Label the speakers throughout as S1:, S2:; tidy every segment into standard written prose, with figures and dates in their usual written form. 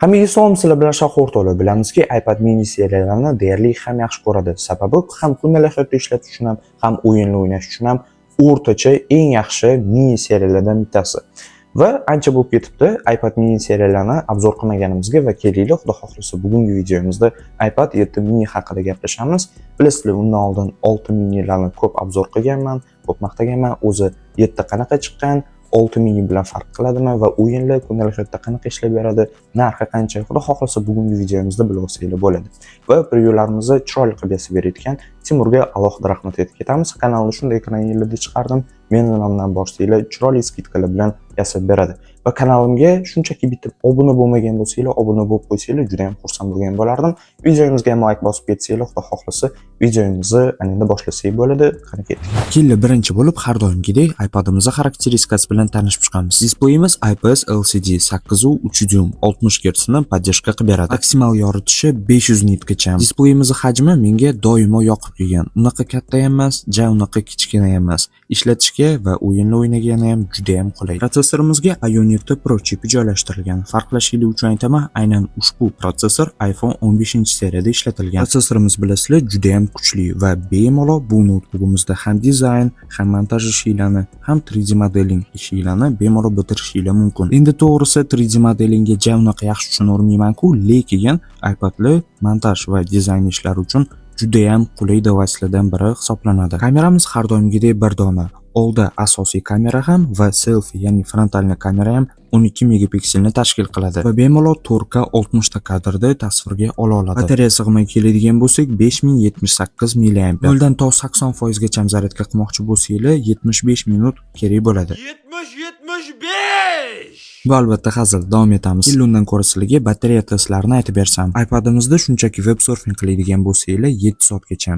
S1: Hammaga salom, sizlar bilan Shoh o'rtoqlar. Bilamizki, iPad mini seriyalarni deyarli ham yaxshi ko'radi. Sababi ham kundalik hayotda ishlatish uchun ham o'yinlar o'ynash uchun ham o'rtacha eng yaxshi mini seriyalardan bittasi. Va ancha bo'lib ketibdi iPad mini seriyalarni obzor qilmaganimizga va kelaylik, xudo xohlasa bugungi videomizda iPad 7 mini haqida gaplashamiz. Bilasizlar, undan oldin 6 minilarni ko'p obzor qilganman, ko'p maqtaganman. O'zi 7 qanaqa chiqqan, 6 mini bilan farq qiladimi va o'yinlar kundalik hayotda qanaqa ishlab beradi, narxi qancha, xudo xohlasa bugungi videomizda bilib olsanglar bo'ladi. Va prevyularimizni chiroyli qilib yasab berayotgan Timurga alohida rahmat aytib ketamiz. Kanalni shunday ekran yilida chiqardim. Meni nomimdan borsanglar chiroyli skidkalar bilan yasab beradi. Va kanalimga shunchaki bitta obuna bo'lmagan bo'lsanglar, obuna bo'lib qo'ysanglar juda ham xursand bo'lgan bo'lardim. Videomizga ham like bosib ketsanglar, xudo xohlasa videomizni endi boshlasak bo'ladi. Qani ketdik. Keling, birinchi bo'lib har doimgidek iPad'imizning xarakteristikasi bilan tanishib chiqamiz. Displeyimiz IPS LCD 8.3 dyum 60 Hz ni podдержка qilib beradi. Maksimal yoritishi 500 nitgacha. Displeyimiz hajmi menga doimo yoqib kelgan. Unaqa katta ham emas, unaqa kichkina ham emas. Ishlatishga va o'yinlar o'ynagani ham juda ham qulay. Protsessorimizga Ioniq Pro chipi joylashtirilgan. Farqlashlik uchun aytaman, aynan ushbu protsessor iPhone 15 seriyada ishlatilgan. Protsessorimiz bilasizlar juda ham kuchli va bemalol bu notebookimizda ham dizayn, ham montaj ishlarini, ham 3D modeling ishlarini bemalol bitirishingiz mumkin. Endi to'g'risi 3D modelingga unaqa yaxshi tushunmayman-ku, lekin iPad'li montaj va dizayn ishlari uchun juda ham qulay devicelardan biri hisoblanadi. Kameramiz har doimgidek bir dona. Oldi asosiy kamera ham va selfie, ya'ni frontalni kamera ham 12 megapikselni tashkil qiladi va bemalol 4K 60 ta kadrda tasvirga ola oladi. Batareya sig'may keladigan bo'lsak 5078 mAh. 0 dan to 80% gacha zaryadka qilmoqchi bo'lsanglar 75 minut kerak bo'ladi. 75! Bu albatta hazil, davom etamiz. Undan ko'ra sizlarga batareya testlarini aytib bersam, iPad'imizda shunchaki web surfing qiladigan bo'lsanglar 7 soatgacha,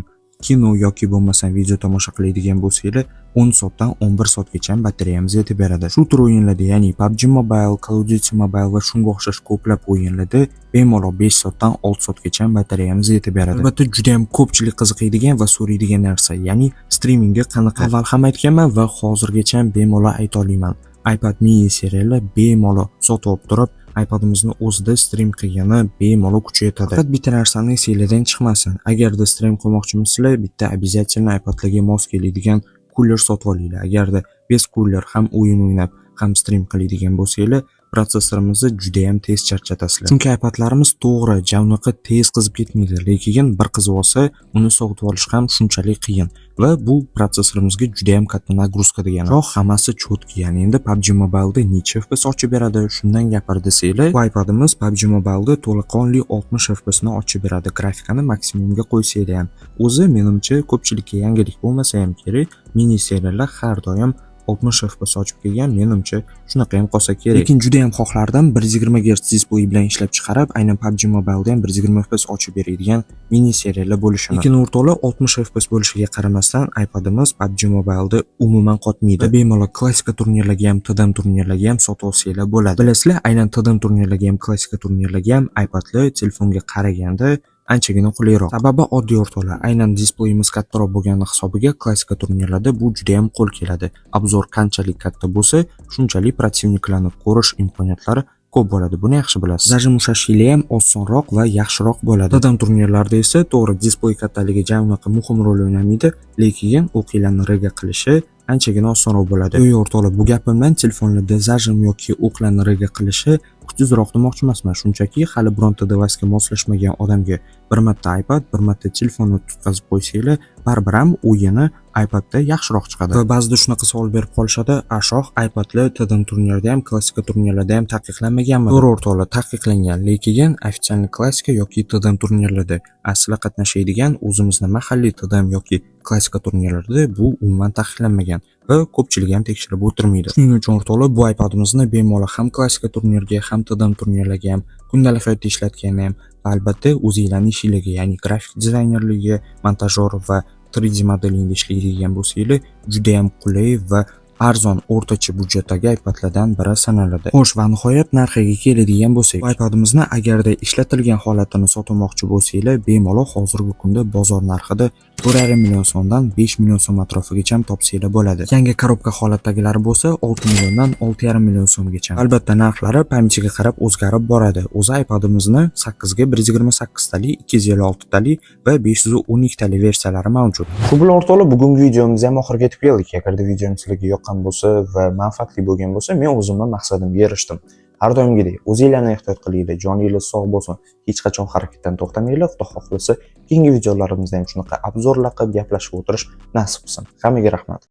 S1: kino yoki bo'lmasam video tomosha qiladigan bo'lsanglar 10 soatdan 11 soatgacha batareyamiz yetib beradi. Shu tur o'yinlarda, ya'ni PUBG Mobile, Call of Duty Mobile va shunga o'xshash ko'plab o'yinlarda bemalol 5 soatdan 6 soatgacha batareyamiz yetib beradi. Albatta juda ham ko'pchilik qiziqadigan va so'raydigan narsa, ya'ni streamingga qanaqa. Avval ham aytganman va hozirgacha bemalol ayta olaman. iPad mini seriyalar bemalol sotib olib turib, iPad'imizni o'zida stream qilgani bemalol kuch yetadi. Faqat bitta narsani esingizdan chiqmasin. Agarda stream qilmoqchimisizlar, bitta обязательно iPad'larga mos keladigan cooler sotib olinglar. Agarda bez cooler ham o'yin o'ynab, ham stream qiladigan bo'lsanglar, protsessorimizni juda ham tez charchatasizlar. Chunki iPad'larimiz to'g'ri, unaqa tez qizib ketmaydi, lekin bir qizib olsa, uni sotib olish ham shunchalik qiyin. Va bu protsessorimizga juda ham katta nagruska degani. Biroq hammasi chotki, ya'ni endi PUBG Mobile'da necha FPS ochib beradi, shundan gapir desanglar, bu iPad'imiz PUBG Mobile'da to'laqonli 60 FPS ni ochib beradi. Grafikani maksimumga qo'ysanglar ham. O'zi menimcha ko'pchilikka yangilik bo'lmasa ham kerak, mini seriyalar har doim 60 FPS ochib kelgan, menimcha shunaqa ham qolsa kerak. Lekin juda ham xohlardim 120 Hz displey bilan ishlab chiqarib, aynan PUBG Mobile'da ham 120 FPS ochib beradigan mini seriyalar bo'lishini. Lekin o'rtoqlar 60 FPS bo'lishiga qaramasdan iPad'imiz PUBG Mobile'da umuman qotmaydi. Bemalol klassika turnirlarga ham, TDM turnirlarga ham sotib olsanglar bo'ladi. Bilasizlar, aynan TDM turnirlarga ham, klassika turnirlarga ham iPad'li telefonga qaraganda anchagina qulayroq. Sababi oddiy o'rtoqlar, aynan displeyimiz kattaroq bo'lgani hisobiga klassika turnirlarda bu juda ham qo'l keladi. Obzor qanchalik katta bo'lsa, shunchalik protivniklarni ko'rish imkoniyatlari ko'p bo'ladi. Buni yaxshi bilasiz. Zajim ushlashingiz ham osonroq va yaxshiroq bo'ladi. TDM turnirlarda esa to'g'ri displey kattaligi unaqa muhim rol o'ynamaydi, lekin o'qlarni rega qilishi anchagina osonroq bo'ladi. O'rtoqlar, bu gapimdan telefonlarda zajim yoki o'qlarni rega qilishi kuchsizroq demoqchi emasman. Shunchaki hali bironta devayesga moslashmagan odamga bir marta iPad, bir marta telefonni tutqazib qo'ysanglar, baribir ham o'yini iPad'da yaxshiroq chiqadi. Va ba'zida shunaqa savol berib qolishadi, "Ashoq, iPad'li TDM turnirlarda ham, klassika turnirlarda ham taqiqlanmaganmi?" To'g'ri o'rtoqlar, taqiqlangan, lekin ofitsial klassika yoki TDM turnirlarda asli qatnashadigan o'zimizning mahalliy TDM yoki klassika turnirlarda bu umuman taqiqlanmagan va ko'pchilik ham tekshirib o'tirmaydi. Shuning uchun o'rtoqlar, bu iPad'imizni bemalol ham klassika turnirga, ham TDM turnirlarga ham, kundalik hayotda ishlatgani ham va albatta o'zingizlarning ishingizga, ya'ni grafik dizaynerligiga, montajyor va 3D modelingda ishlaydigan bo'lsanglar, juda ham qulay va arzon o'rtacha budjetdagi iPadlardan biri sanaladi. Xo'sh, va nihoyat narxiga keladigan bo'lsak, iPadimizni agarda ishlatilgan holatini sotmoqchi bo'lsanglar, bemalol hozirgi kunda bozor narxida 1,5 million so'mdan 5 million so'm atrofigacha topsanglar bo'ladi. Yangi korobka holatdagilari bo'lsa 6 milliondan 6,5 million so'mgacha. Albatta narxlari pamchiga qarab o'zgarib boradi. O'zi iPadimizni 8 ga 128 talik, 256 talik va 512 talik versiyalari mavjud. Shu bilan o'rtoqlar, bugungi videomiz ham oxiriga yetib keldik. Agarda videom sizlarga yoqqan bo'lsa va manfaatli bo'lgan bo'lsa, men o'zimni maqsadimga erishdim. Har doimgidek o'zingizlarni ehtiyot qilinglar, joningiz sog' bo'lsin. Hech qachon harakatdan to'xtamanglar. Xudo xohlasa, keyingi videolarimizda ham shunaqa obzorlar qilib gaplashib o'tirish nasib qilsin. Hammaga rahmat.